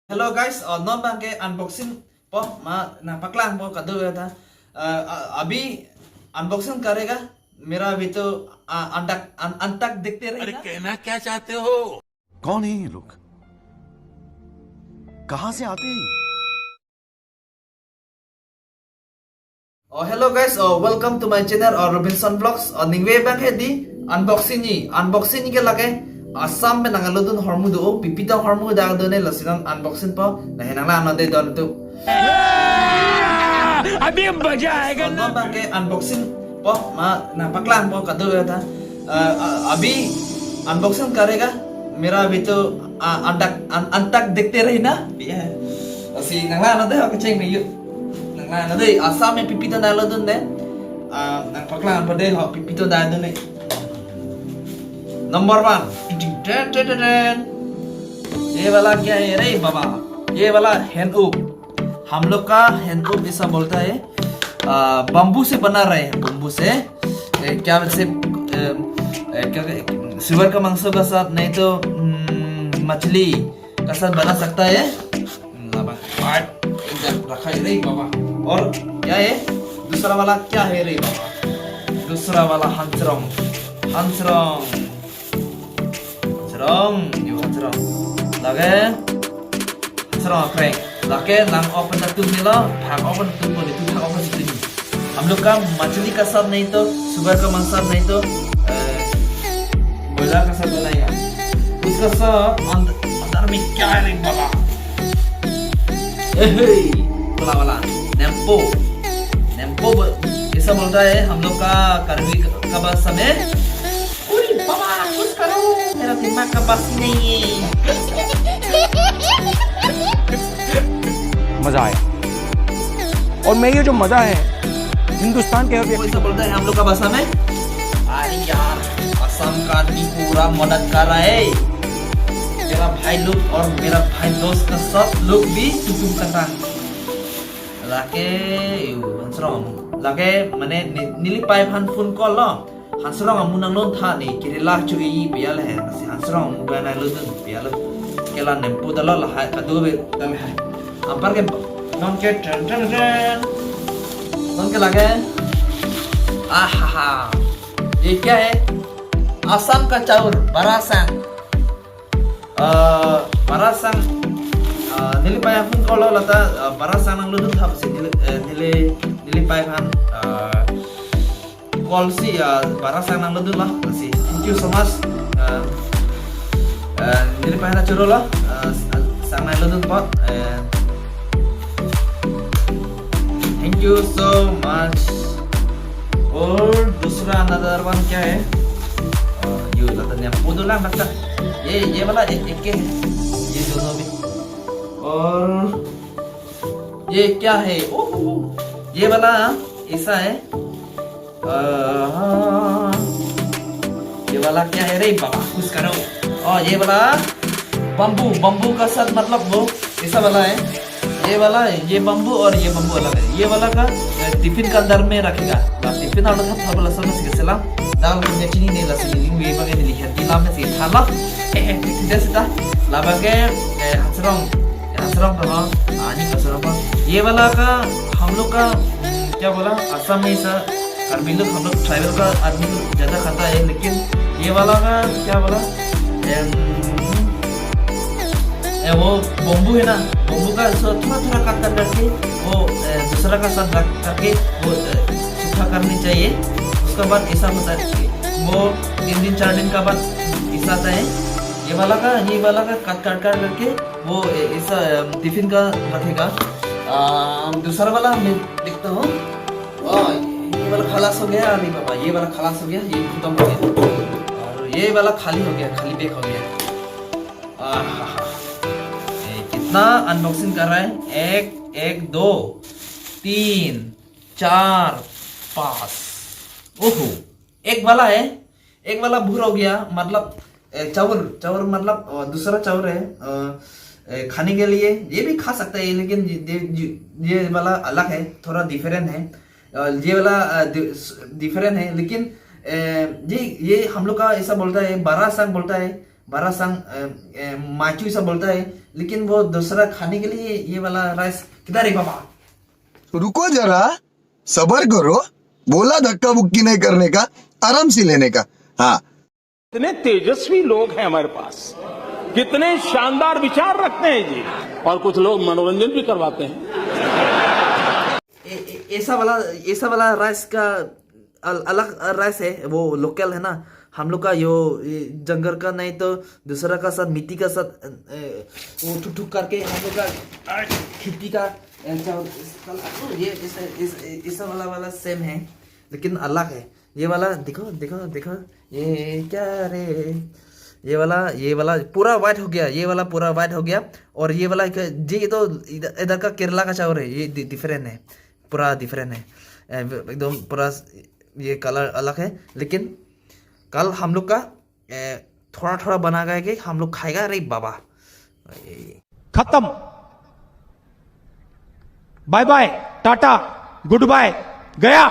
Hello guys, non bang ke unboxing po na paklang po kado था अभी unboxing करेगा मेरा भी तो अंत तक देखते अरे रहेगा। कहना क्या चाहते हो? कौन है ये लोग? कहां से आते हैं ये? Hello guys, welcome to my channel Robinson Vlogs. Ningwe bang he di unboxing ni ke lage Assam में नंगलो दुन हरमु दो पिपिता हरमु दाग दो ने लसिनन अनबॉक्सिंग पर नहीं नंगला नदे दो तो अभी मजा आएगा ना। non bang ke unboxing po na paklang po kado था अभी अनबॉक्सिंग करेगा मेरा भी तो अंत तक देखते रहना असी नंगला नदे हो कचेंग में यू नंगला नदे आसाम में पिपिता डालो दुन ने नंग paklang पर दे हो पिपिता डाल दो ने नंबर 1 ये वाला क्या है रे बाबा, ये वाला हैंड ऊप हम लोग का हैंड ऊप ऐसा बोलता है बम्बू से बना रहे हैं बम्बू से क्या वैसे क्या सुअर का मांस का साथ नहीं तो मछली का साथ बना सकता है रखा है रे बाबा। और क्या है दूसरा वाला क्या है रे बाबा, दूसरा वाला हंसरंग lage serang kreng lage lang open tuh nih lo hang open tuh boleh tuh hang open situ हम लोग का मछली का साथ नहीं तो सुअर का मांस नहीं तो ब्रॉयलर का साथ बनाएगा उसका साथ अंदर में क्या है रे बाबा वाला नेम्पो ऐसा बोलता है हम लोग का कर्मी का भाषा में बाबा कुछ करो मेरा दिमाग का बस नहीं है। मजा आया और मैं ये जो मजा है हिंदुस्तान के वो ऐसा बोलता है हम लोग का भाषा में अरे यार असम का आदमी पूरा मदद कर रहा है मेरा भाई लोग और मेरा भाई दोस्त का सब लोग भी तुम करता लाके लाके मैंने नीली पाइप हन फोन कॉल लो हांसरंग अमुनंग लोन था नहीं केरला चुई बियाल है नसी हांसरंग मुगाना लोदन बियाल केला नेम्पो दला लहा कदो बे दल है अंपर के नॉन के टन नॉन के लगे आहा ये क्या है असम का चावल बरासांग नीली पाया फोन कॉल लता बरासांग नंग लोदन था से नीली पाया हन call sih ya barang sang nang ledun lah sih thank you so much nilai pahana curo lah sang nang ledun pak thank you so much। और दूसरा another one क्या है ये लतन yang bodoh lah macam ये वाला एक है ये दोनों भी। और ये क्या है ओह ये वाला ऐसा है ये वाला क्या है रे बाबा कुछ करो। और ये वाला बम्बू का साथ मतलब वो ऐसा वाला है ये वाला है ये बम्बू और ये बम्बू अलग है ये वाला का टिफिन का अंदर में रखेगा टिफिन आउट था था वाला सब से सलाम दाल में चीनी नहीं लसी लिंग वे बगे लिखा दिला में से थाला tidak sudah लाबगे हंसरंग का आनी का सरंग ये वाला का हम लोग का क्या बोला असम में ऐसा आदमी लोग हम लोग ट्राइबल का आदमी ज्यादा खाता है लेकिन ये वाला का क्या बोला वो बम्बू है ना बम्बू का थोड़ा काट करके वो दूसरा का साथ रख करके वो सूखा करनी चाहिए उसके बाद ऐसा होता है वो 3 दिन 4 दिन का बाद ऐसा आता है ये वाला का काट करके वो ऐसा टिफिन का रखेगा। दूसरा वाला मैं देखता हूँ ये वाला खलास हो गया नहीं बाबा ये वाला खलास हो गया ये खत्म हो गया और ये वाला खाली हो गया खाली पैक हो गया। कितना अनबॉक्सिंग कर रहा है 1 2 3 4 5 ओहो एक वाला भूरा हो गया मतलब चावल मतलब दूसरा चावल है खाने के लिए ये भी खा सकता है लेकिन ये वाला अलग है थोड़ा डिफरेंट है ये वाला डिफरेंट है लेकिन ये हम लोग का ऐसा बोलता है बारासांग बोलता है बारासांग माचू ऐसा बोलता है लेकिन वो दूसरा खाने के लिए ये वाला राइस किधर है बाबा? रुको जरा, सबर करो। बोला धक्का बुक्की नहीं करने का, आराम से लेने का। हाँ, कितने तेजस्वी लोग हैं हमारे पास, कितने शानदार विचार रखते हैं जी, और कुछ लोग मनोरंजन भी करवाते हैं। ऐसा वाला राइस का अलग राइस है, वो लोकल है ना। हम लोग का यो जंगल का नहीं तो दूसरा का साथ मिट्टी का साथ वो ठुक ठुक करके हम लोग का खेती का ये ऐसा वाला सेम है, लेकिन अलग है। ये वाला देखो देखो देखो, ये क्या रे, ये वाला पूरा वाइट हो गया, ये वाला पूरा वाइट हो गया। और ये वाला जी तो इधर का केरला का चावल है, ये डिफरेंट है, पूरा डिफरेंट है एकदम, पूरा ये कलर अलग है। लेकिन कल हम लोग का थोड़ा थोड़ा बना गया कि हम लोग खाएगा। अरे बाबा, खत्म, bye bye, tata, goodbye, गया।